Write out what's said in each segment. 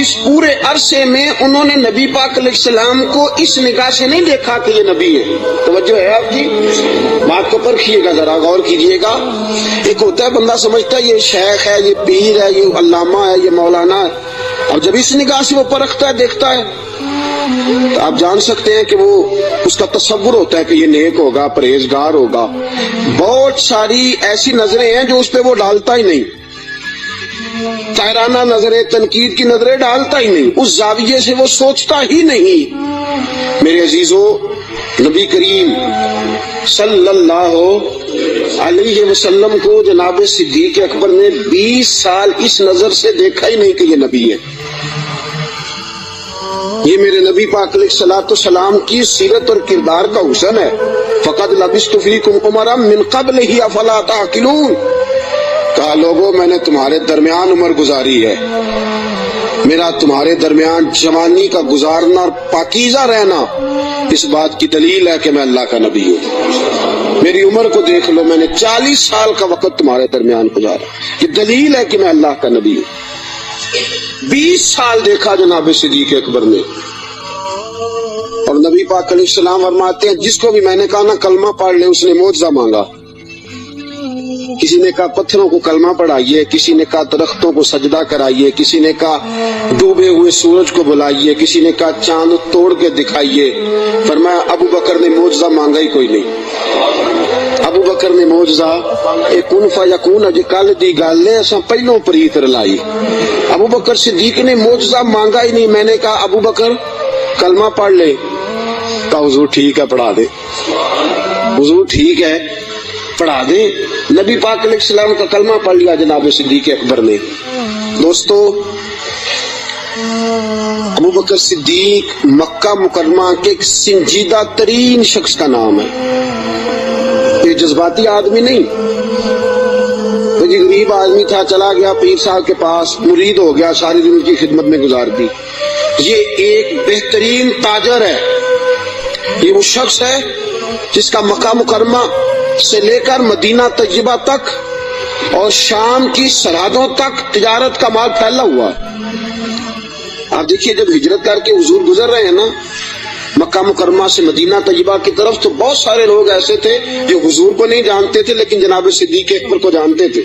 اس پورے عرصے میں انہوں نے نبی پاک علیہ السلام کو اس نگاہ سے نہیں دیکھا کہ یہ نبی ہے. توجہ ہے آپ کی بات کو پرکھیے گا، ذرا غور کیجیے گا. ایک ہوتا ہے بندہ سمجھتا ہے یہ شیخ ہے، یہ پیر ہے، یہ علامہ ہے، یہ مولانا ہے. اب جب اس نگاہ سے وہ پرکھتا ہے، دیکھتا ہے، تو آپ جان سکتے ہیں کہ وہ اس کا تصور ہوتا ہے کہ یہ نیک ہوگا، پرہیزگار ہوگا. بہت ساری ایسی نظریں ہیں جو اس پہ وہ ڈالتا ہی نہیں، تائرانہ نظریں، تنقید کی نظریں ڈالتا ہی نہیں، اس زاویے سے وہ سوچتا ہی نہیں. میرے عزیزو، نبی کریم صلی اللہ علیہ وسلم کو جناب صدیق اکبر نے 20 سال اس نظر سے دیکھا ہی نہیں کہ یہ نبی ہے. یہ میرے نبی پاک علیہ الصلوۃ والسلام کی سیرت اور کردار کا حسن ہے. فقد لبثت فیکم عمرا من قبلہ افلا تعقلون. کہا لوگوں، میں نے تمہارے درمیان عمر گزاری ہے، میرا تمہارے درمیان جوانی کا گزارنا اور پاکیزہ رہنا اس بات کی دلیل ہے کہ میں اللہ کا نبی ہوں. میری عمر کو دیکھ لو، میں نے 40 سال کا وقت تمہارے درمیان گزارا، یہ دلیل ہے کہ میں اللہ کا نبی ہوں. 20 سال دیکھا جناب صدیق اکبر نے. اور نبی پاک علیہ السلام فرماتے ہیں جس کو بھی میں نے کہا نا کلمہ پڑھ لے، اس نے معجزہ مانگا. کسی نے کہا پتھروں کو کلمہ پڑھائیے، کسی نے کہا درختوں کو سجدہ کرائیے، کسی نے کہا ڈوبے ہوئے سورج کو بلائیے، کسی نے کہا چاند توڑ کے دکھائیے. فرمایا ابو بکر نے معجزہ مانگا ہی کوئی نہیں. ابو بکر نے معجزہ ایک کن فیکون اج کل دی گل ہے، اساں پہلوں پریت رلائی. ابو بکر صدیق نے معجزہ مانگا ہی نہیں. میں نے کہا ابو بکر کلمہ پڑھ لے، کہا حضور ٹھیک ہے پڑھا دے، حضور ٹھیک ہے پڑھا دیں. نبی پاک علیہ السلام کا کلمہ پڑھ لیا جناب صدیق اکبر نے. دوستو، ابو بکر صدیق مکہ مکرمہ کے ایک سنجیدہ ترین شخص کا نام ہے. یہ جذباتی آدمی نہیں، یہ غریب آدمی تھا، چلا گیا پیر صاحب کے پاس، مرید ہو گیا، ساری دن کی خدمت میں گزار دی. یہ ایک بہترین تاجر ہے. یہ وہ شخص ہے جس کا مکہ مکرمہ سے لے کر مدینہ طیبہ تک اور شام کی سرحدوں تک تجارت کا مال پھیلا ہوا ہے. آپ دیکھیے جب ہجرت کر کے حضور گزر رہے ہیں نا مکہ مکرمہ سے مدینہ طیبہ کی طرف، تو بہت سارے لوگ ایسے تھے جو حضور کو نہیں جانتے تھے لیکن جناب صدیق اکبر کو جانتے تھے،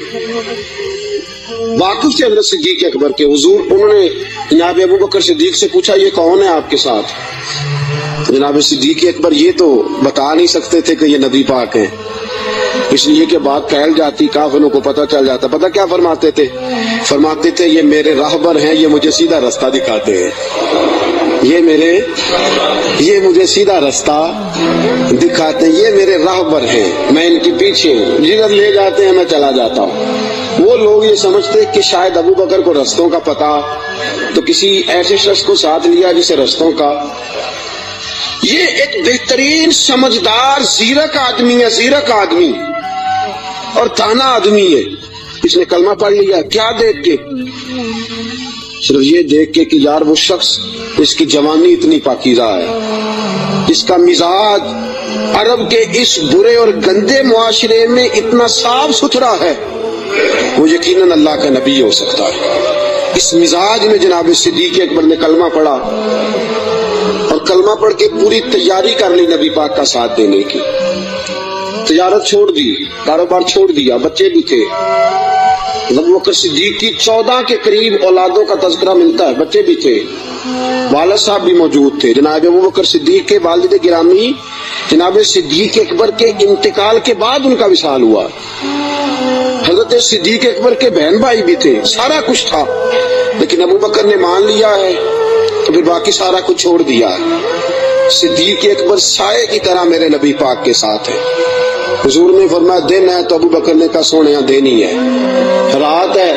واقف تھے حضرت صدیق اکبر کے. حضور انہوں نے جناب ابو بکر صدیق سے پوچھا یہ کون ہے آپ کے ساتھ؟ جناب صدیق اکبر یہ تو بتا نہیں سکتے تھے کہ یہ نبی پاک ہیں، اس لیے کہ بات پھیل جاتی، کافروں کو پتہ چل جاتا. پتہ کیا فرماتے تھے؟ فرماتے تھے یہ میرے راہبر ہیں، یہ مجھے سیدھا رستہ دکھاتے ہیں، یہ مجھے سیدھا رستہ دکھاتے ہیں، یہ میرے راہبر ہیں، میں ان کے پیچھے ہوں، جدھر لے جاتے ہیں میں چلا جاتا ہوں. وہ لوگ یہ سمجھتے کہ شاید ابو بکر کو رستوں کا پتہ، تو کسی ایسے شخص کو ساتھ لیا جسے رستوں کا. یہ ایک بہترین سمجھدار زیرک آدمی ہے، زیرک آدمی اور دانا آدمی ہے. اس نے کلمہ پڑھ لیا. کیا دیکھ کے؟ صرف یہ دیکھ کے کہ یار وہ شخص اس کی جوانی اتنی پاکیزہ ہے، اس کا مزاج عرب کے اس برے اور گندے معاشرے میں اتنا صاف ستھرا ہے، وہ یقیناً اللہ کا نبی ہو سکتا ہے. اس مزاج میں جناب صدیق اکبر نے کلمہ پڑھا اور کلمہ پڑھ کے پوری تیاری کر لی نبی پاک کا ساتھ دینے کی. تجارت چھوڑ دی، کاروبار چھوڑ دیا، بچے بھی تھے. ابو بکر صدیق کی 14 کے قریب اولادوں کا تذکرہ ملتا ہے، بچے بھی تھے، والد صاحب بھی موجود تھے. جناب ابو بکر صدیق کے والد گرامی جناب صدیق اکبر کے انتقال کے بعد ان کا وصال ہوا. حضرت صدیق اکبر کے بہن بھائی بھی تھے، سارا کچھ تھا، لیکن ابو بکر نے مان لیا ہے تو پھر باقی سارا کچھ چھوڑ دیا ہے. صدیق اکبر سائے کی طرح میرے نبی پاک کے ساتھ ہے. حضور نے فرمایا دن ہے تو ابو بکر نے کہا سونے دن ہی ہے. رات ہے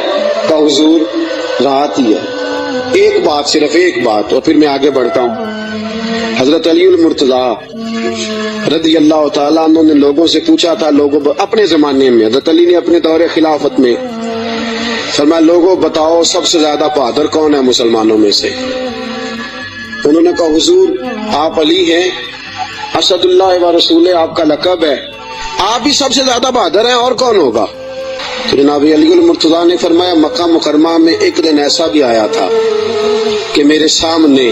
کہا حضور رات ہی ہے. ایک بات، صرف ایک بات، اور پھر میں آگے بڑھتا ہوں. حضرت علی المرتضیٰ رضی اللہ تعالیٰ عنہ نے لوگوں سے پوچھا تھا، لوگوں اپنے زمانے میں حضرت علی نے اپنے دور خلافت میں فرمایا لوگوں بتاؤ سب سے زیادہ بہادر کون ہے مسلمانوں میں سے؟ انہوں نے کہا حضور آپ علی ہیں، اسد اللہ و رسول آپ کا لقب ہے، آپ ہی سب سے زیادہ بہادر ہیں، اور کون ہوگا؟ تو جناب علی المرتضیٰ نے فرمایا مکہ مکرمہ میں ایک دن ایسا بھی آیا تھا کہ میرے سامنے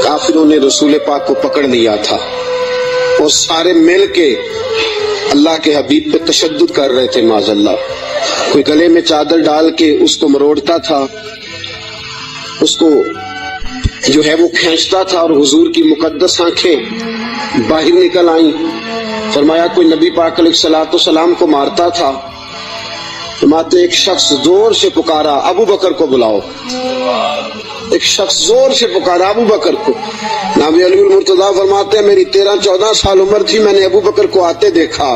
کافروں نے رسول پاک کو پکڑ لیا تھا اور سارے مل کے اللہ کے حبیب پہ تشدد کر رہے تھے معاذ اللہ. کوئی گلے میں چادر ڈال کے اس کو مروڑتا تھا، اس کو جو ہے وہ کھینچتا تھا، اور حضور کی مقدس آنکھیں باہر نکل آئیں. فرمایا کوئی نبی پاک علیہ الصلوۃ والسلام کو مارتا تھا. فرماتے ایک شخص زور سے پکارا ابو بکر کو بلاؤ. ایک شخص زور سے پکارا ابو بکر کو. نبی علی المرتضیٰ فرماتے ہیں میری 13-14 سال عمر تھی، میں نے ابو بکر کو آتے دیکھا،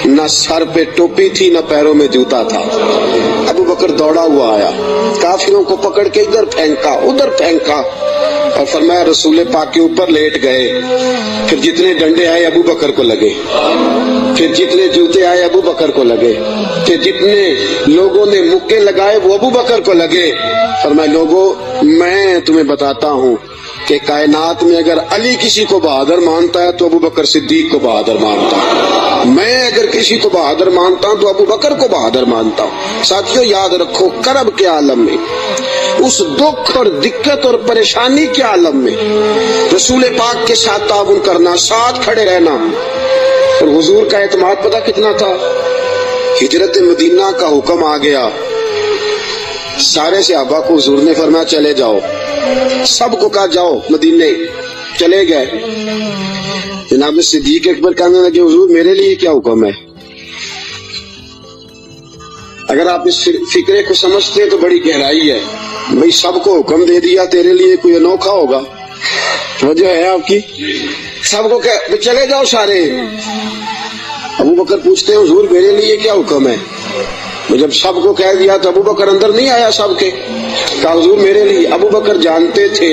نہ سر پہ ٹوپی تھی نہ پیروں میں جوتا تھا. ابو بکر دوڑا ہوا آیا، کافروں کو پکڑ کے ادھر پھینکا ادھر پھینکا، اور فرمایا رسول پاک کے اوپر لیٹ گئے. پھر جتنے ڈنڈے آئے ابو بکر کو لگے، پھر جتنے جوتے آئے ابو بکر کو لگے، پھر جتنے لوگوں نے مکے لگائے وہ ابو بکر کو لگے. فرمایا لوگوں میں تمہیں بتاتا ہوں کہ کائنات میں اگر علی کسی کو بہادر مانتا ہے تو ابو بکر صدیق کو بہادر مانتا ہوں. میں اگر کسی کو بہادر مانتا ہوں تو ابو بکر کو بہادر مانتا ہوں. ساتھیوں یاد رکھو، کرب کے عالم میں، اس دکھ اور دقت اور پریشانی کے عالم میں رسول پاک کے ساتھ تعاون کرنا، ساتھ کھڑے رہنا. اور حضور کا اعتماد پتہ کتنا تھا؟ ہجرت مدینہ کا حکم آ گیا، سارے صحابہ کو حضور نے فرمایا چلے جاؤ. سب کو کہا جاؤ مدینے، چلے گئے. جناب صدیق اکبر کہنے لگے حضور میرے لیے کیا حکم ہے؟ اگر آپ اس فکرے کو سمجھتے تو بڑی گہرائی ہے. بھئی سب کو حکم دے دیا، تیرے لیے کوئی انوکھا ہوگا؟ وجہ ہے آپ کی؟ سب کو چلے جاؤ سارے. ابو بکر پوچھتے ہیں حضور میرے لیے کیا حکم ہے؟ جب سب کو کہہ دیا تو ابو بکر اندر نہیں آیا سب کے، کہا حضور میرے لیے. ابو بکر جانتے تھے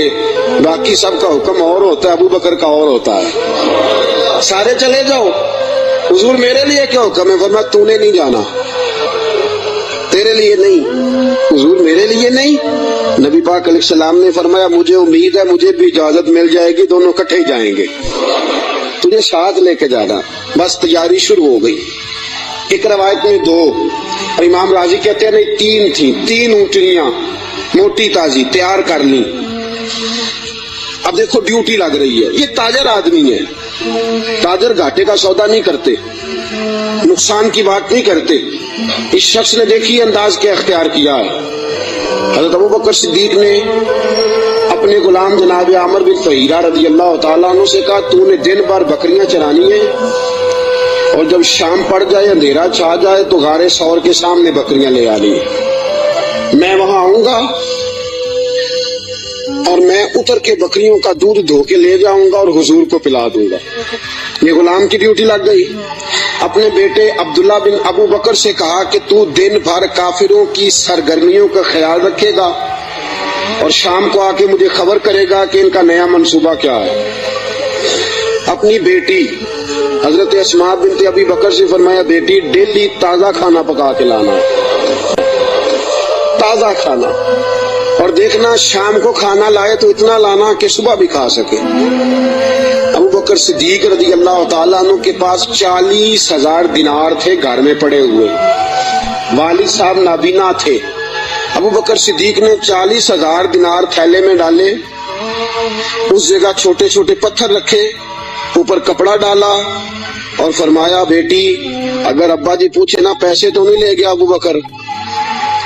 باقی سب کا حکم اور ہوتا ہے، ابو بکر کا اور ہوتا ہے. سارے چلے جاؤ. حضور میرے لیے کیا حکم ہے؟ فرمایا تو نے نہیں جانا، تیرے لیے نہیں. حضور میرے لیے نہیں. نبی پاک علیہ السلام نے فرمایا مجھے امید ہے مجھے بھی اجازت مل جائے گی، دونوں اکٹھے جائیں گے، تجھے ساتھ لے کے جانا. بس تیاری شروع ہو گئی. ایک روایت میں 2 اور امام راضی کہتے ہیں نہیں 3 تھی، 3 اونٹنیاں موٹی تازی تیار کر لی. اب دیکھو ڈیوٹی لگ رہی ہے. یہ تاجر آدمی ہے، تاجر گھاٹے کا سودا نہیں کرتے، نقصان کی بات نہیں کرتے. اس شخص نے دیکھی انداز کیا اختیار کیا ہے. حضرت ابو بکر صدیق نے اپنے غلام جناب عامر بن فہیرہ رضی اللہ تعالیٰ عنہ سے کہا تو نے دن بھر بکریاں چرانی ہیں اور جب شام پڑ جائے اندھیرا چھا جائے تو غار ثور کے سامنے بکریاں لے آنی. میں وہاں آؤں گا اور میں اتر کے بکریوں کا دودھ دھو کے لے جاؤں گا اور حضور کو پلا دوں گا. یہ غلام کی ڈیوٹی لگ گئی. اپنے بیٹے عبداللہ بن ابو بکر سے کہا کہ تو دن بھر کافروں کی سرگرمیوں کا خیال رکھے گا اور شام کو آ کے مجھے خبر کرے گا کہ ان کا نیا منصوبہ کیا ہے. اپنی بیٹی حضرت اسماء بنت ابی بکر سے فرمایا بیٹی ڈیلی تازہ کھانا پکا کے لانا، تازہ کھانا، اور دیکھنا شام کو کھانا لائے تو اتنا لانا کہ صبح بھی کھا سکے. ابو بکر صدیق رضی اللہ تعالیٰ عنہ کے پاس 40,000 دینار تھے گھر میں پڑے ہوئے. والد صاحب نابینا تھے. ابو بکر صدیق نے 40,000 دینار تھیلے میں ڈالے، اس جگہ چھوٹے چھوٹے پتھر رکھے، اوپر کپڑا ڈالا اور فرمایا بیٹی اگر ابا جی پوچھے نا پیسے تو نہیں لے گیا ابو بکر،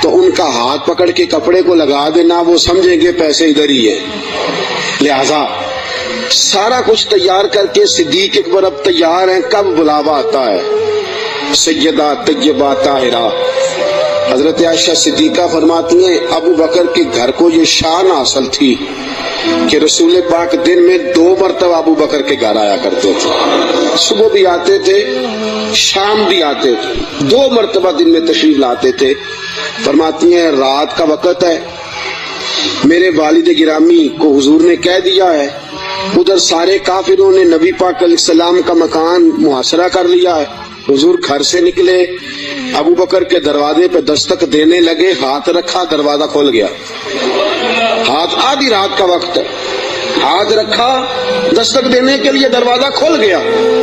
تو ان کا ہاتھ پکڑ کے کپڑے کو لگا دینا، وہ سمجھیں گے پیسے ادھر ہی ہے. لہذا سارا کچھ تیار کر کے صدیق اکبر اب تیار ہیں. کب بلاوا آتا ہے؟ سیدہ طیبہ طاہرہ حضرت عائشہ صدیقہ فرماتی ہیں ابو بکر کے گھر کو یہ شان حاصل تھی کہ رسول پاک دن میں 2 مرتبہ ابو بکر کے گھر آیا کرتے تھے. صبح بھی آتے تھے، شام بھی آتے تھے، 2 مرتبہ دن میں تشریف لاتے تھے. فرماتی ہیں رات کا وقت ہے، میرے والد گرامی کو حضور نے کہہ دیا ہے، ادھر سارے کافروں نے نبی پاک علیہ السلام کا مکان محاصرہ کر لیا ہے. حضور گھر سے نکلے، ابو بکر کے دروازے پہ دستک دینے لگے، ہاتھ رکھا دروازہ کھل گیا. ہاتھ آدھی رات کا وقت ہے، ہاتھ رکھا دستک دینے کے لیے دروازہ کھل گیا.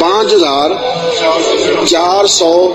5400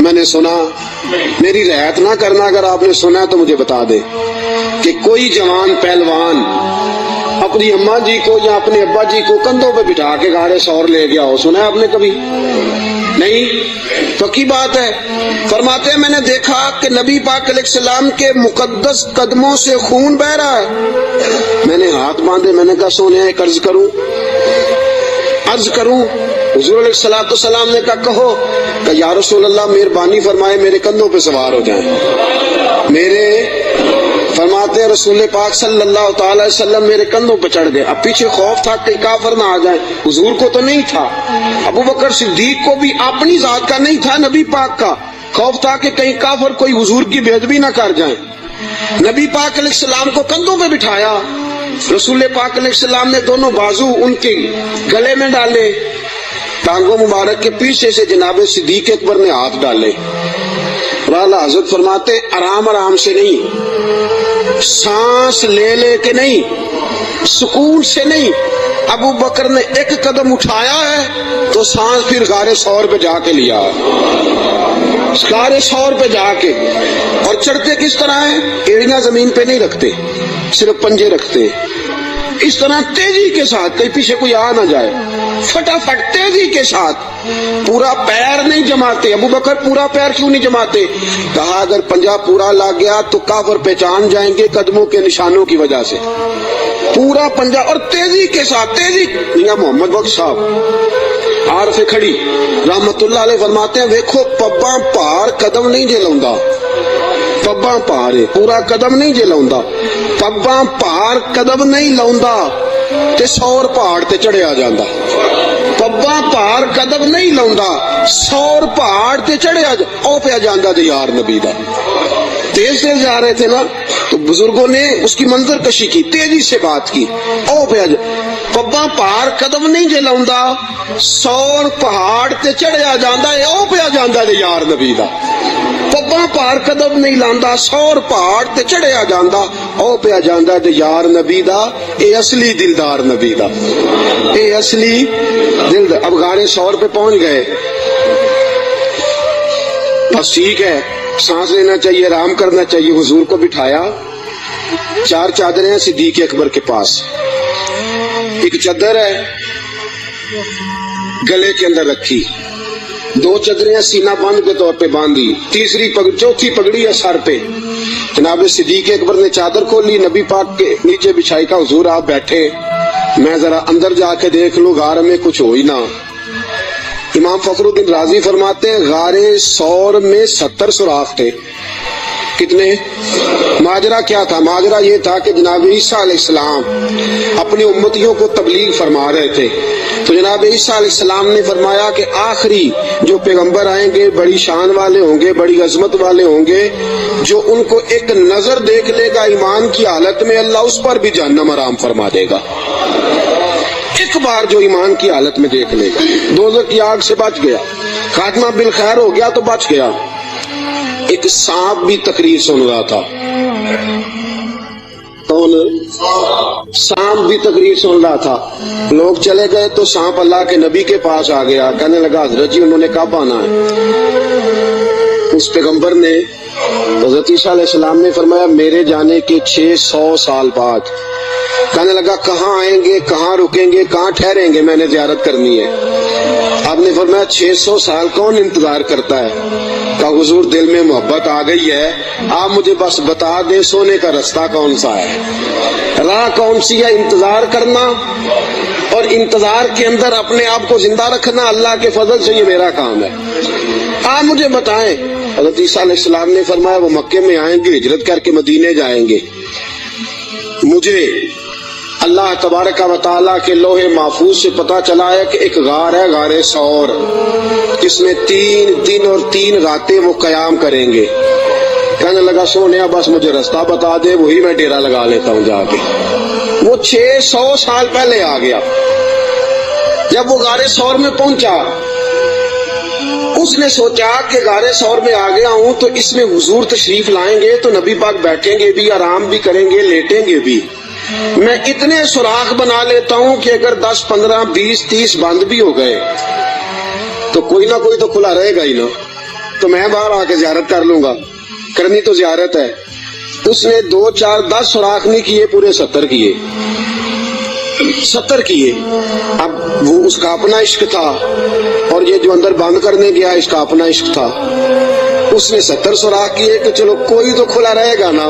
میں نے سنا, میری رعایت نہ کرنا, اگر آپ نے سنا تو مجھے بتا دے کہ کوئی جوان پہلوان اپنی اماں جی کو یا اپنے ابا جی کو کندھوں پہ بٹھا کے غار ثور لے گیا ہو, سنا ہے آپ نے کبھی؟ نہیں. پکی بات ہے. فرماتے ہیں میں نے دیکھا کہ نبی پاک علیہ السلام کے مقدس قدموں سے خون بہ رہا ہے. میں نے ہاتھ باندھے, میں نے کہا سونے ایک عرض کروں. حضور علیہ الصلوۃ والسلام نے کہا کہو. کہ یا رسول اللہ مہربانی فرمائے میرے کندھوں پہ سوار ہو جائیں. فرماتے ہیں رسول پاک صلی اللہ تعالی وسلم میرے کندھوں پہ چڑھ گئے. اب پیچھے خوف تھا کہ کافر نہ آ جائیں. حضور کو تو نہیں تھا, ابو بکر صدیق کو بھی اپنی ذات کا نہیں تھا, نبی پاک کا خوف تھا کہ کہیں کافر کوئی حضور کی بے ادبی نہ کر جائیں. نبی پاک علیہ السلام کو کندھوں پہ بٹھایا. رسول پاک علیہ السلام نے دونوں بازو ان کے گلے میں ڈالے, ٹانگوں مبارک کے پیچھے سے جناب صدیق اکبر نے ہاتھ ڈالے. اور حضرت فرماتے آرام آرام سے نہیں, سانس لے لے کے نہیں, سکون سے نہیں. ابو بکر نے ایک قدم اٹھایا ہے تو سانس پھر غار ثور پہ جا کے لیا, غار ثور پہ جا کے. اور چڑھتے کس طرح ہیں؟ ایڑیاں زمین پہ نہیں رکھتے, صرف پنجے رکھتے. اس طرح تیزی کے ساتھ, کہیں پیچھے کوئی آ نہ جائے, فٹافٹ تیزی کے ساتھ. پورا پیر نہیں جماتے. ابو بکر پورا پیر کیوں نہیں جماتے؟ کہا اگر پنجہ پورا لگ گیا تو کافر پہچان جائیں گے قدموں کے نشانوں کی وجہ سے. پورا پنجہ اور تیزی کے ساتھ. تیزی میاں محمد بخش صاحب عارف کھڑی رحمت اللہ علیہ فرماتے ہیں ویکھو پباں پار قدم نہیں جے لاؤندا, پباں پار پورا قدم نہیں جے لاؤندا, پباں پار قدم نہیں لاؤندا تے سور پہاڑ تے چڑھیا جاندا. پباں پار قدم نہیں لاؤندا, سور پہاڑ تے چڑھیا او پیا جاندا جی یار نبی دا. تیز تیز جا رہے تھے نا تو بزرگوں نے اس کی منظر کشی کی, تیزی سے بات کی. او پیا پباں پار قدم نہیں جے لاؤندا, سور پہاڑ تے چڑھیا جاندا اے او پیا جاندا جی یار نبی دا. پباں پار قدم نہیں لاندا, سور پہاڑ تے چڑھیا جاندا او پیا جاندا تے یار نبی دا. اے اصلی دلدار نبی دا, اے اصلی دلدار. اب غار ثور پہ پہنچ گئے, بس ٹھیک ہے, سانس لینا چاہیے, آرام کرنا چاہیے. حضور کو بٹھایا, 4 چادریں ہیں صدیق اکبر کے پاس. ایک چادر ہے گلے کے اندر رکھی, 2 چادریں سینہ بند کے طور پہ باندھی, چوتھی پگڑی ہے سر پہ. جناب صدیق اکبر نے چادر کھولی, نبی پاک کے نیچے بچھائی. کا حضور آپ بیٹھے, میں ذرا اندر جا کے دیکھ لوں غار میں کچھ ہو ہی نہ. امام فخر الدین رازی فرماتے ہیں غار ثور میں 70 سوراخ تھے. کتنے؟ ماجرا کیا تھا؟ ماجرا یہ تھا کہ جناب عیسیٰ علیہ السلام اپنی امتیوں کو تبلیغ فرما رہے تھے. تو جناب عیسیٰ علیہ السلام نے فرمایا کہ آخری جو پیغمبر آئیں گے بڑی شان والے ہوں گے, بڑی عظمت والے ہوں گے, جو ان کو ایک نظر دیکھ لے گا ایمان کی حالت میں, اللہ اس پر بھی جہنم حرام فرما دے گا. ایک بار جو ایمان کی حالت میں دیکھ لے گا, دوزخ کی آگ سے بچ گیا, خاتمہ بالخیر ہو گیا تو بچ گیا. ایک سانپ بھی تقریر سن رہا تھا. کون؟ سانپ بھی تقریر سن رہا تھا. لوگ چلے گئے تو سانپ اللہ کے نبی کے پاس آ گیا, کہنے لگا حضرت جی انہوں نے کب آنا ہے؟ اس پیغمبر نے, حضرت عیسیٰ علیہ السلام نے فرمایا میرے جانے کے 600 سال بعد. کہنے لگا کہاں آئیں گے, کہاں رکیں گے, کہاں ٹھہریں گے, میں نے زیارت کرنی ہے. آپ نے فرمایا 600 سال کون انتظار کرتا ہے؟ کہا حضور دل میں محبت آ گئی ہے, آپ مجھے بس بتا دیں سونے کا رستہ کون سا ہے, راہ کون سی ہے. انتظار کرنا اور انتظار کے اندر اپنے آپ کو زندہ رکھنا اللہ کے فضل سے یہ میرا کام ہے, آپ مجھے بتائیں. حضرت عیسیٰ علیہ السلام نے فرمایا وہ مکے میں آئیں گے, ہجرت کر کے مدینے جائیں گے. مجھے اللہ تبارک و تعالیٰ کے لوح محفوظ سے پتا چلا ہے کہ ایک غار ہے, غار ثور, جس میں 3 دن اور 3 راتیں وہ قیام کریں گے. کہنے لگا سونیا بس مجھے رستہ بتا دے, وہی میں ڈیرا لگا لیتا ہوں جا کے. وہ 600 سال پہلے آ گیا. جب وہ غار ثور میں پہنچا, اس نے سوچا کہ غار ثور میں آ گیا ہوں تو اس میں حضور تشریف لائیں گے تو نبی پاک بیٹھیں گے بھی, آرام بھی کریں گے, لیٹیں گے بھی. میں اتنے سوراخ بنا لیتا ہوں کہ اگر 10 15 20 30 بند بھی ہو گئے تو کوئی نہ کوئی تو کھلا رہے گا ہی نا. تو میں باہر آ کے زیارت کر لوں گا، کرنی تو زیارت ہے۔ اس نے 2 4 10 سوراخ نہیں کیے، پورے 70 کیے، 70 کیے۔ اب وہ اس کا اپنا عشق تھا، اور یہ جو اندر بند کرنے گیا اس کا اپنا عشق تھا۔ اس نے 70 سوراخ کیے کہ چلو کوئی تو کھلا رہے گا نا۔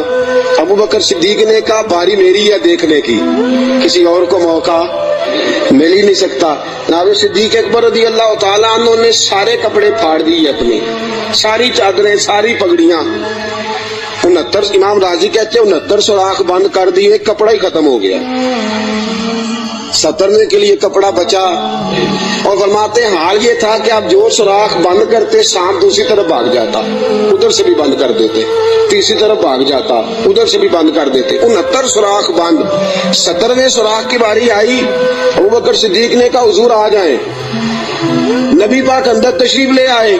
ابو بکر صدیق نے کہا باری میری ہے دیکھنے کی، کسی اور کو موقع مل ہی نہیں سکتا۔ جناب صدیق اکبر رضی اللہ تعالیٰ عنہ نے سارے کپڑے پھاڑ دیے اپنے، ساری چادریں، ساری پگڑیاں، 69 امام راضی کہتے ہیں 69 سوراخ بند کر دیے، کپڑا ہی ختم ہو گیا، 70 کے لیے کپڑا بچا۔ اور فرماتے ہیں حال یہ تھا کہ آپ جو سوراخ بند کرتے سانپ دوسری طرف بھاگ جاتا، ادھر سے بھی بند کر دیتے، تیسری طرف بھاگ جاتا، ادھر سے بھی بند کر دیتے، 69 سوراخ بند۔ 70ویں سوراخ کی باری آئی، ابو بکر صدیق نے کہا حضور آ جائیں۔ نبی پاک اندر تشریف لے آئے۔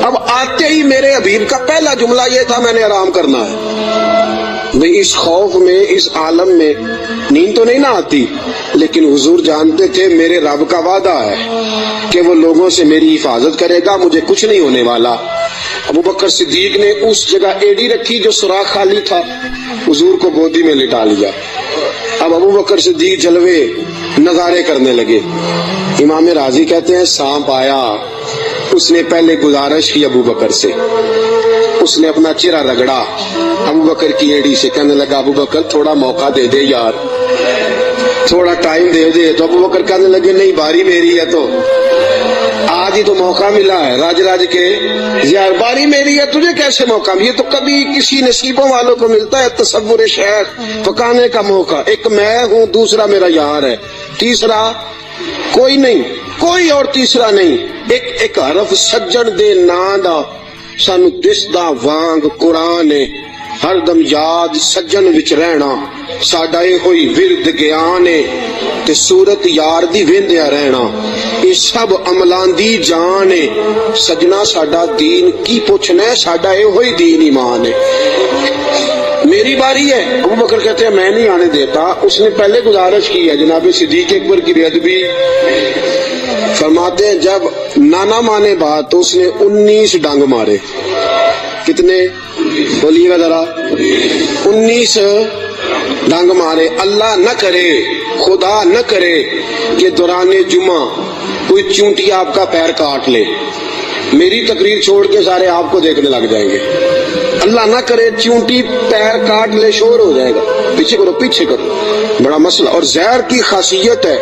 اب آتے ہی میرے حبیب کا پہلا جملہ یہ تھا میں نے آرام کرنا ہے۔ بھئی اس خوف میں، اس عالم میں نیند تو نہیں نہ آتی، لیکن حضور جانتے تھے میرے رب کا وعدہ ہے کہ وہ لوگوں سے میری حفاظت کرے گا، مجھے کچھ نہیں ہونے والا۔ ابو بکر صدیق نے اس جگہ ایڑی رکھی جو سوراخ خالی تھا، حضور کو گودی میں لٹا لیا۔ اب ابو بکر صدیق جلوے نظارے کرنے لگے۔ امام راضی کہتے ہیں سانپ آیا، اس نے پہلے گزارش کی ابو بکر سے، اس نے اپنا چہرہ رگڑا ابو بکر کی ایڑی سے، کہنے لگا ابو بکر تھوڑا موقع دے دے یار، تھوڑا ٹائم دے دے۔ تو ابو بکر کہنے لگے نہیں باری میری ہے، تو آج ہی تو موقع ملا ہے راج راج کے یار، باری میری ہے، تجھے کیسے موقع؟ یہ تو کبھی کسی نصیبوں والوں کو ملتا ہے تصور شیخ پکانے کا موقع۔ ایک میں ہوں، دوسرا میرا یار ہے، تیسرا کوئی نہیں، کوئی اور تیسرا نہیں۔ ایک حرف سجن دے نا دا سانو دسدا وانگ قرآن ہے، ہر دم یاد سجن وچ رہنا ساڈا اے ہوئی ورد گیان ہے، تے صورت یار دی ویندیا رہنا اے سب عملاں دی جان ہے۔ سجنا ساڈا دین کی پوچھنا ہے، ساڈا اے ہوئی دین ایمان ہے۔ میری باری ہے، ابو بکر کہتے ہیں میں نہیں آنے دیتا۔ اس نے پہلے گزارش کی ہے، جناب صدیق اکبر کی بے ادبی۔ فرماتے ہیں جب نانا مانے بات تو اس نے 19 ڈنگ مارے۔ کتنے بولیے گا ذرا؟ 19 ڈنگ مارے۔ اللہ نہ کرے، خدا نہ کرے کہ دوران جمعہ کوئی چونٹی آپ کا پیر کاٹ لے، میری تقریر چھوڑ کے سارے آپ کو دیکھنے لگ جائیں گے۔ اللہ نہ کرے چونٹی پیر کاٹ لے، شور ہو جائے گا، پیچھے کرو پیچھے کرو، بڑا مسئلہ۔ اور زہر کی خاصیت ہے،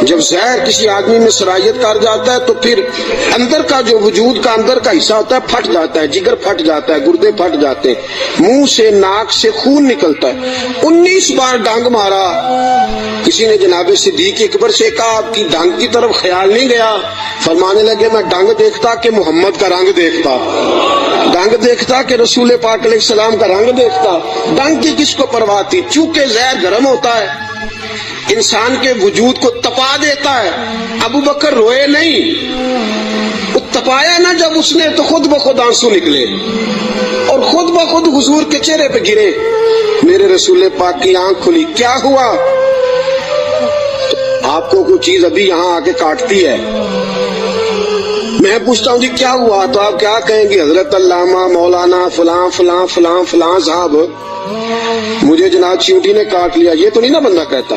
جب زہر کسی آدمی میں سرایت کر جاتا ہے تو پھر اندر کا جو وجود کا اندر کا حصہ ہوتا ہے پھٹ جاتا ہے، جگر پھٹ جاتا ہے، گردے پھٹ جاتے ہیں، منہ سے ناک سے خون نکلتا ہے۔ 19 بار ڈانگ مارا۔ کسی نے جناب صدیق اکبر سے کہا آپ کی ڈانگ کی طرف خیال نہیں گیا؟ فرمانے لگے میں ڈانگ دیکھتا کہ محمد کا رنگ دیکھتا، ڈانگ دیکھتا کہ رسول پاک علیہ السلام کا رنگ دیکھتا۔ ڈانگ کی کس کو پرواہ تھی؟ چونکہ زہر گرم ہوتا ہے، انسان کے وجود کو تپا دیتا ہے۔ ابو بکر روئے نہیں، وہ تپایا نا جب اس نے تو خود بخود آنسو نکلے اور خود بخود حضور کے چہرے پہ گرے۔ میرے رسول پاک کی آنکھ کھلی، کیا ہوا؟ تو آپ کو کوئی چیز ابھی یہاں آ کے کاٹتی ہے، میں پوچھتا ہوں جی کیا ہوا تو آپ کیا کہیں گے؟ حضرت علامہ مولانا فلاں فلاں فلاں فلاں صاحب مجھے جناب چیونٹی نے کاٹ لیا۔ یہ تو نہیں نا بندہ کہتا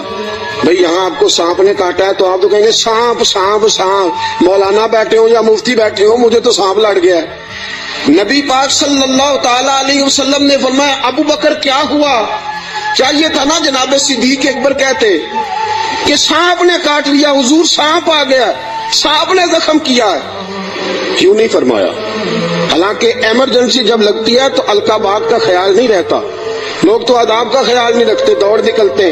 بھئی یہاں آپ کو سانپ نے کاٹا ہے، تو آپ تو کہیں گے سانپ سانپ سانپ، مولانا بیٹھے ہوں یا مفتی بیٹھے ہوں مجھے تو سانپ لڑ گیا ہے۔ نبی پاک صلی اللہ تعالی علیہ وسلم نے فرمایا ابو بکر کیا ہوا؟ چاہیے تھا نا جناب صدیق اکبر کہتے کہ سانپ نے کاٹ لیا، حضور سانپ آ گیا، سانپ نے زخم کیا ہے، کیوں نہیں فرمایا؟ حالانکہ ایمرجنسی جب لگتی ہے تو القابات کا خیال نہیں رہتا، لوگ تو آداب کا خیال نہیں رکھتے، دوڑ نکلتے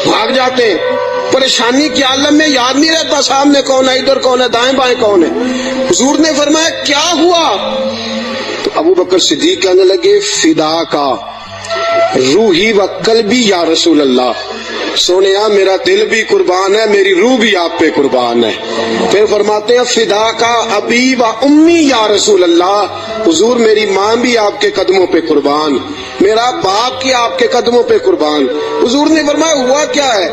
بھاگ جاتے ہیں، پریشانی کے عالم میں یاد نہیں رہتا سامنے کون ہے، ادھر کون ہے، دائیں بائیں کون ہے۔ حضور نے فرمایا کیا ہوا؟ تو ابو بکر صدیق کہنے لگے فدا کا روحی و قلبی یا رسول اللہ، سونیا میرا دل بھی قربان ہے، میری روح بھی آپ پہ قربان ہے۔ پھر فرماتے ہیں فدا کا ابی و امی یا رسول اللہ، حضور میری ماں بھی آپ کے قدموں پہ قربان۔ میرا باپ کی آپ کے قدموں پہ قربان. حضور نے فرمایا ہوا کیا ہے؟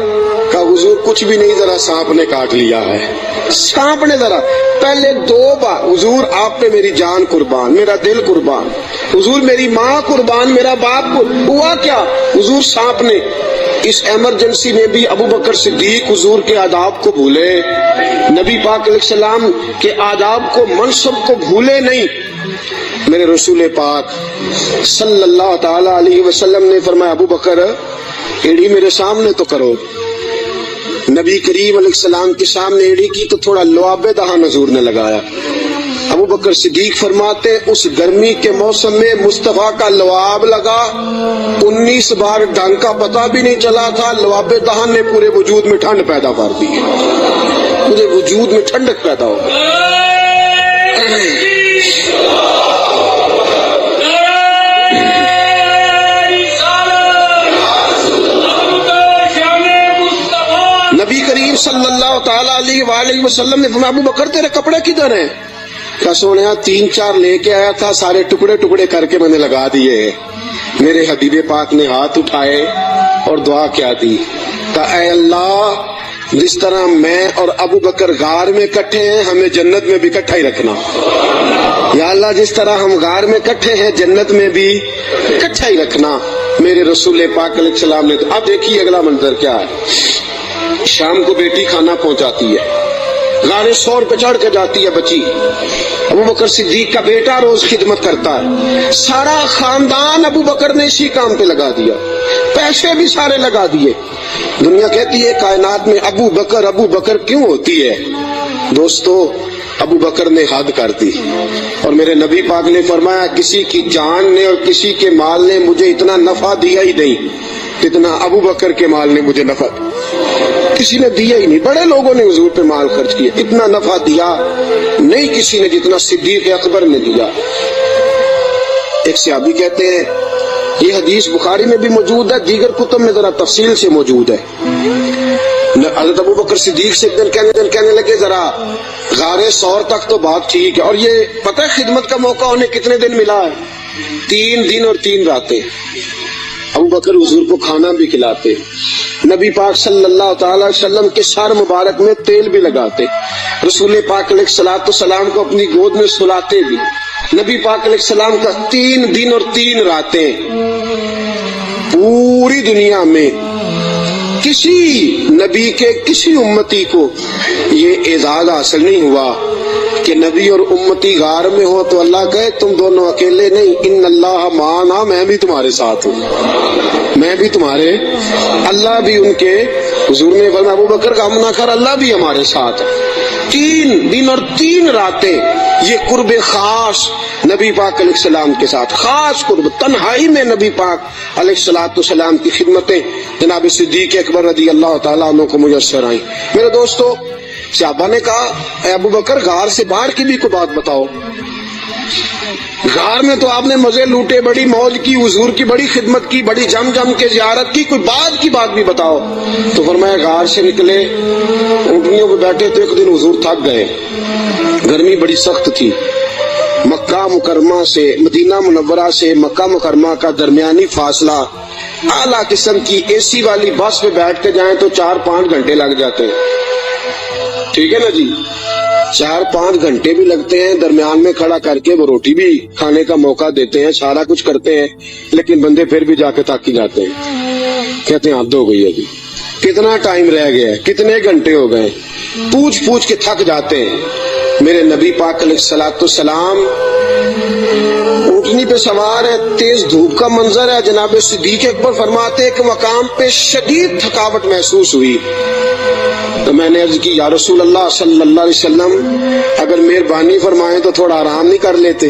کہا حضور کچھ بھی نہیں، ذرا سانپ نے کاٹ لیا ہے. سانپ نے ذرا پہلے 2 بار حضور آپ پہ میری جان قربان، میرا دل قربان، حضور میری ماں قربان، میرا باپ قربان. ہوا کیا؟ حضور سانپ نے. اس ایمرجنسی میں بھی ابو بکر صدیق حضور کے آداب کو بھولے، نبی پاک علیہ السلام کے آداب کو، منصب کو بھولے نہیں. میرے رسول پاک صلی اللہ تعالی علیہ وسلم نے فرمایا ابو بکر ایڑی میرے سامنے تو کرو. نبی کریم علیہ السلام کے سامنے ایڑی کی تو تھوڑا لعاب دہن حضور نے لگایا. ابو بکر صدیق فرماتے اس گرمی کے موسم میں مصطفیٰ کا لعاب لگا، 19 بار ڈنگ کا پتہ بھی نہیں چلا تھا. لعاب دہن نے پورے وجود میں ٹھنڈ پیدا کر دی، پورے وجود میں ٹھنڈک پیدا ہو گئی. نبی کریم صلی اللہ تعالی علیہ وآلہ وسلم نے فرمایا ابو بکر تیرے کپڑے کدھر ہیں؟ کہا سونیا 3-4 لے کے آیا تھا، سارے ٹکڑے ٹکڑے کر کے میں نے لگا دیے. میرے حبیب پاک نے ہاتھ اٹھائے اور دعا کیا دی. کہا اے اللہ جس طرح میں اور ابو بکر غار میں کٹھے ہیں ہمیں جنت میں بھی کٹھا ہی رکھنا. یا اللہ جس طرح ہم غار میں کٹھے ہیں جنت میں بھی کٹھا ہی رکھنا. میرے رسول پاک علیہ السلام نے. اب دیکھیے اگلا منظر کیا ہے. شام کو بیٹی کھانا پہنچاتی ہے، غار ثور پہ چڑھ کے جاتی ہے بچی. ابو بکر صدیق کا بیٹا روز خدمت کرتا ہے، سارا خاندان ابو بکر نے اسی کام پہ لگا دیا، پیسے بھی سارے لگا دیے. دنیا کہتی ہے کائنات میں ابو بکر کیوں ہوتی ہے؟ دوستو ابو بکر نے حد کر دی. اور میرے نبی پاک نے فرمایا کسی کی جان نے اور کسی کے مال نے مجھے اتنا نفع دیا ہی نہیں جتنا ابو بکر کے مال نے مجھے نفع کسی نے دیا ہی نہیں. بڑے لوگوں نے حضور پہ مال خرچ کیا، اتنا نفع دیا نہیں کسی نے جتنا صدیق اکبر نے دیا. ایک صحابی کہتے ہیں یہ حدیث بخاری میں بھی موجود ہے، دیگر کتب میں ذرا تفصیل سے موجود ہے. حضرت ابو بکر صدیق سے ایک دن کہنے لگے ذرا غار ثور تک تو بات ٹھیک ہے، اور یہ پتہ ہے خدمت کا موقع انہیں کتنے دن ملا ہے؟ 3 دن اور 3 راتیں. ابو بکر حضور کو کھانا بھی کھلاتے، نبی پاک صلی اللہ تعالی وسلم کے سر مبارک میں تیل بھی لگاتے، رسول پاک علیہ الصلوۃ والسلام کو اپنی گود میں سلاتے بھی. نبی پاک علیہ السلام کا 3 دن اور 3 راتیں. پوری دنیا میں کسی نبی کے کسی امتی کو یہ اعزاز حاصل نہیں ہوا کہ نبی اور امتی غار میں ہو تو اللہ کہے تم دونوں اکیلے نہیں، ان اللہ معنا، میں بھی تمہارے ساتھ ہوں، میں بھی تمہارے. اللہ بھی ان کے حضور نے فرمایا ابو بکر کا نہ کر، اللہ بھی ہمارے ساتھ. 3 دن اور 3 راتیں یہ قرب خاص نبی پاک علیہ السلام کے ساتھ، خاص قرب تنہائی میں نبی پاک علیہ الصلوۃ والسلام کی خدمتیں جناب صدیق اکبر رضی اللہ تعالیٰ عنہ کو میسر آئیں. میرے دوستو صحابہ نے کہا اے ابو بکر غار سے باہر کی بھی کوئی بات بتاؤ. غار میں تو آپ نے مزے لوٹے، بڑی موج کی، حضور کی بڑی خدمت کی، بڑی جم کے زیارت کی، کوئی بات بھی بتاؤ. تو فرمایا غار سے نکلے، اونٹنیوں پہ بیٹھے تو ایک دن حضور تھک گئے، گرمی بڑی سخت تھی. مکہ مکرمہ سے مدینہ منورہ سے مکہ مکرمہ کا درمیانی فاصلہ، اعلیٰ قسم کی اے سی والی بس پہ بیٹھ کے جائیں تو 4-5 گھنٹے لگ جاتے ہیں. ٹھیک ہے نا جی، 4-5 گھنٹے بھی لگتے ہیں. درمیان میں کھڑا کر کے وہ روٹی بھی کھانے کا موقع دیتے ہیں، سارا کچھ کرتے ہیں، لیکن بندے پھر بھی جا کے تھک ہی جاتے ہیں. کہتے ہیں حد ہو گئی ہے جی، کتنا ٹائم رہ گیا ہے، کتنے گھنٹے ہو گئے، پوچھ کے تھک جاتے ہیں. میرے نبی پاک علیہ الصلوۃ والسلام اونٹنی پہ سوار ہے، تیز دھوپ کا منظر ہے. جناب صدیق اکبر فرماتے کہ مقام پہ شدید تھکاوٹ محسوس ہوئی. تو میں نے عرض کی یا رسول اللہ صلی اللہ علیہ وسلم اگر مہربانی فرمائیں تو تھوڑا آرام نہیں کر لیتے؟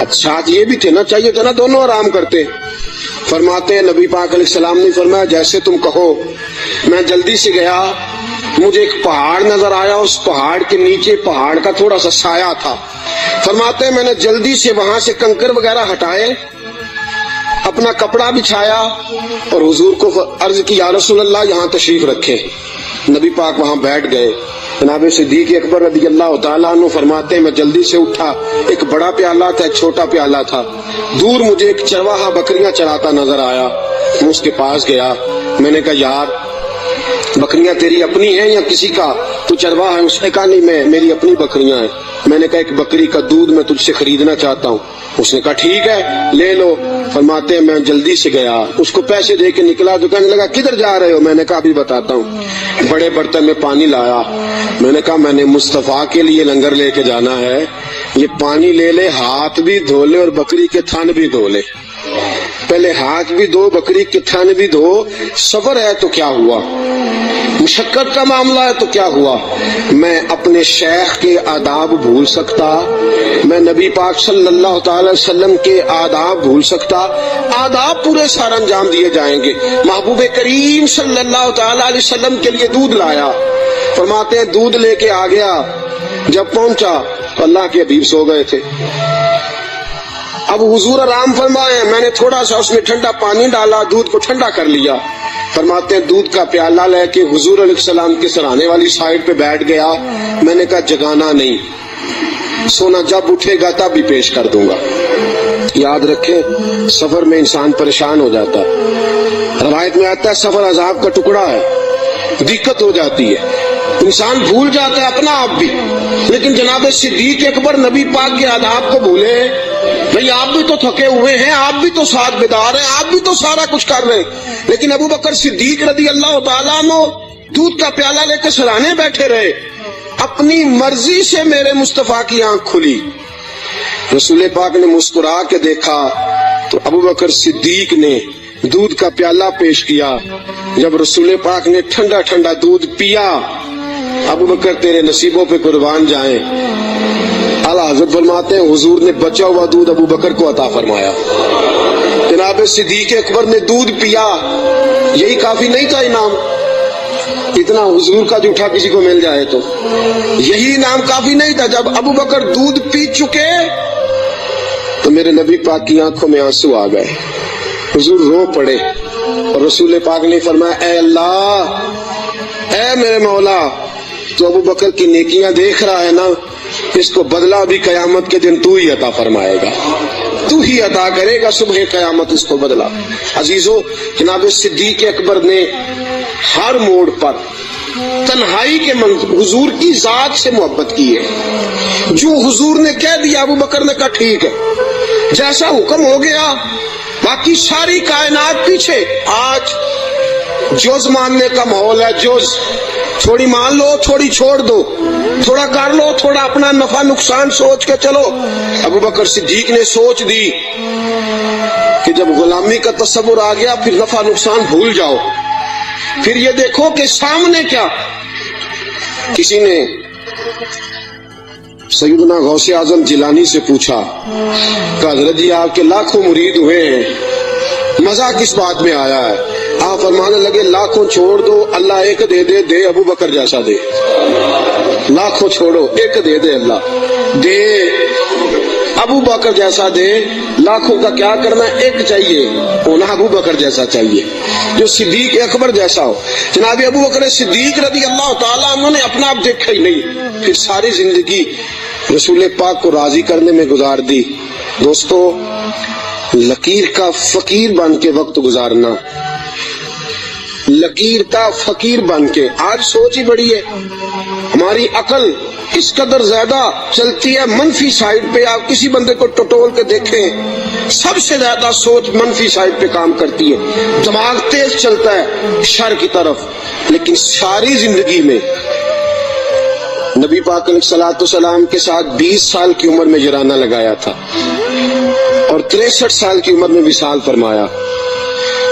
اچھا یہ بھی تھے نا، چاہیے تھا نا دونوں آرام کرتے. فرماتے ہیں نبی پاک علیہ السلام نے فرمایا جیسے تم کہو. میں جلدی سے گیا، مجھے ایک پہاڑ نظر آیا، اس پہاڑ کے نیچے پہاڑ کا تھوڑا سا سایہ تھا. فرماتے ہیں میں نے جلدی سے وہاں سے کنکر وغیرہ ہٹائے، اپنا کپڑا بچھایا اور حضور کو عرض کی یا رسول اللہ یہاں تشریف رکھیں. نبی پاک وہاں بیٹھ گئے. جناب صدیق اکبر رضی اللہ تعالیٰ عنہ فرماتے ہیں میں جلدی سے اٹھا، ایک بڑا پیالہ تھا ایک چھوٹا پیالہ تھا، دور مجھے ایک چرواہا بکریاں چراتا نظر آیا، میں اس کے پاس گیا، میں نے کہا یار بکریاں تیری اپنی ہیں یا کسی کا، تو چرواہا ہے؟ اس نے کہا نہیں میری اپنی بکریاں ہیں۔ میں نے کہا ایک بکری کا دودھ میں تجھ سے خریدنا چاہتا ہوں۔ اس نے کہا ٹھیک ہے لے لو۔ فرماتے ہیں میں جلدی سے گیا، اس کو پیسے دے کے نکلا، تو کہنے لگا کدھر جا رہے ہو؟ میں نے کہا ابھی بتاتا ہوں۔ بڑے برتن میں پانی لایا، میں نے کہا میں نے مصطفیٰ کے لیے لنگر لے کے جانا ہے، یہ پانی لے لے، ہاتھ بھی دھو لے اور بکری کے تھن بھی دھو لے۔ پہلے ہاتھ بھی دھو، بکری کے تھن بھی دھو، سفر ہے تو کیا ہوا، مشقت کا معاملہ ہے تو کیا ہوا؟ میں اپنے شیخ کے آداب بھول سکتا؟ میں نبی پاک صلی اللہ تعالی وسلم کے آداب بھول سکتا؟ آداب پورے سارا انجام دیے جائیں گے۔ محبوب کریم صلی اللہ تعالی علیہ وسلم کے لیے دودھ لایا، فرماتے ہیں دودھ لے کے آ گیا، جب پہنچا تو اللہ کے حبیب سو گئے تھے۔ اب حضور آرام فرمائے، میں نے تھوڑا سا اس میں ٹھنڈا پانی ڈالا، دودھ کو ٹھنڈا کر لیا۔ فرماتے ہیں دودھ کا پیالہ لے کے حضور علیہ السلام کے سرانے والی سائڈ پہ بیٹھ گیا، میں نے کہا جگانا نہیں، سونا جب اٹھے گا تب بھی پیش کر دوں گا۔ یاد رکھیں سفر میں انسان پریشان ہو جاتا ہے، روایت میں آتا ہے سفر عذاب کا ٹکڑا ہے، دقت ہو جاتی ہے، انسان بھول جاتا ہے اپنا آپ بھی، لیکن جناب صدیق اکبر نبی پاک کے آداب کو بھولے؟ بھئی آپ بھی تو تھکے ہوئے ہیں، آپ بھی تو ساتھ بیدار ہیں، آپ بھی تو سارا کچھ کر رہے ہیں، لیکن ابو بکر صدیق رضی اللہ تعالیٰ عنہ دودھ کا پیالہ لے کے سرانے بیٹھے رہے۔ اپنی مرضی سے میرے مصطفیٰ کی آنکھ کھلی، رسول پاک نے مسکرا کے دیکھا تو ابو بکر صدیق نے دودھ کا پیالہ پیش کیا۔ جب رسول پاک نے ٹھنڈا ٹھنڈا دودھ پیا، ابو بکر تیرے نصیبوں پہ قربان جائیں، اعلیٰ حضرت فرماتے ہیں حضور نے بچا ہوا دودھ ابو بکر کو عطا فرمایا۔ جناب صدیق اکبر نے دودھ پیا، یہی کافی نہیں تھا انعام؟ اتنا حضور کا جھوٹا کسی کو مل جائے تو یہی انعام کافی نہیں تھا؟ جب ابو بکر دودھ پی چکے تو میرے نبی پاک کی آنکھوں میں آنسو آ گئے، حضور رو پڑے، اور رسول پاک نے فرمایا اے اللہ، اے میرے مولا، تو ابو بکر کی نیکیاں دیکھ رہا ہے نا، اس کو بدلہ بھی قیامت کے دن تو ہی عطا فرمائے گا، تو ہی عطا کرے گا صبح قیامت اس کو بدلہ۔ عزیزو، جناب صدیق اکبر نے ہر موڑ پر تنہائی کے حضور کی ذات سے محبت کی ہے۔ جو حضور نے کہہ دیا ابو بکر نے کہا ٹھیک ہے، جیسا حکم ہو گیا، باقی ساری کائنات پیچھے۔ آج جز ماننے کا ماحول ہے، جز تھوڑی مان لو تھوڑی چھوڑ دو، تھوڑا کر لو تھوڑا اپنا نفع نقصان سوچ کے چلو۔ ابو بکر صدیق نے سوچ دی کہ جب غلامی کا تصور آ گیا پھر نفع نقصان بھول جاؤ، پھر یہ دیکھو کہ سامنے کیا۔ کسی نے سیدنا غوث اعظم جیلانی سے پوچھا کہ حضرت جی آپ کے لاکھوں مرید ہوئے ہیں، مزہ کس بات میں آیا ہے؟ آپ فرمانے لگے لاکھوں چھوڑ دو، اللہ ایک دے دے، دے ابو بکر جیسا دے۔ لاکھوں چھوڑو، ایک دے دے اللہ، دے ابو بکر جیسا دے۔ لاکھوں کا کیا کرنا، ایک چاہیے، ہونا ابو بکر جیسا چاہیے، جو صدیق اکبر جیسا ہو۔ جناب ابو بکر صدیق رضی اللہ تعالیٰ عنہ نے اپنا آپ دیکھا ہی نہیں، پھر ساری زندگی رسول پاک کو راضی کرنے میں گزار دی۔ دوستو، لکیر کا فقیر بن کے وقت گزارنا، لکیر کا فقیر بن کے، آج سوچ ہی بڑی ہے، ہماری عقل اس قدر زیادہ چلتی ہے منفی سائڈ پہ۔ آپ کسی بندے کو ٹٹول کے دیکھیں، سب سے زیادہ سوچ منفی سائڈ پہ کام کرتی ہے، دماغ تیز چلتا ہے شر کی طرف۔ لیکن ساری زندگی میں نبی پاک علیہ الصلوۃ والسلام کے ساتھ 20 سال کی عمر میں جرانہ لگایا تھا اور 63 سال کی عمر میں وصال فرمایا۔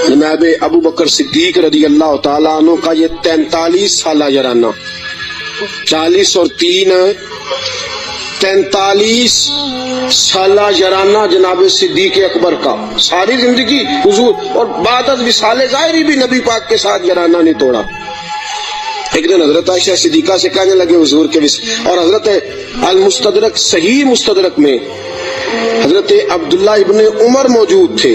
جناب ابو بکر صدیق رضی اللہ تعالیٰ عنہ کا یہ 43 سالہ جرانہ، 40 اور 3 43 سالہ جرانہ جناب صدیق اکبر کا، ساری زندگی حضور، اور بعد از وصال ظاہری بھی نبی پاک کے ساتھ جرانہ نہیں توڑا۔ ایک دن حضرت عائشہ صدیقہ سے کہنے لگے حضور کے اور حضرت المستدرک صحیح مستدرک میں حضرت عبداللہ ابن عمر موجود تھے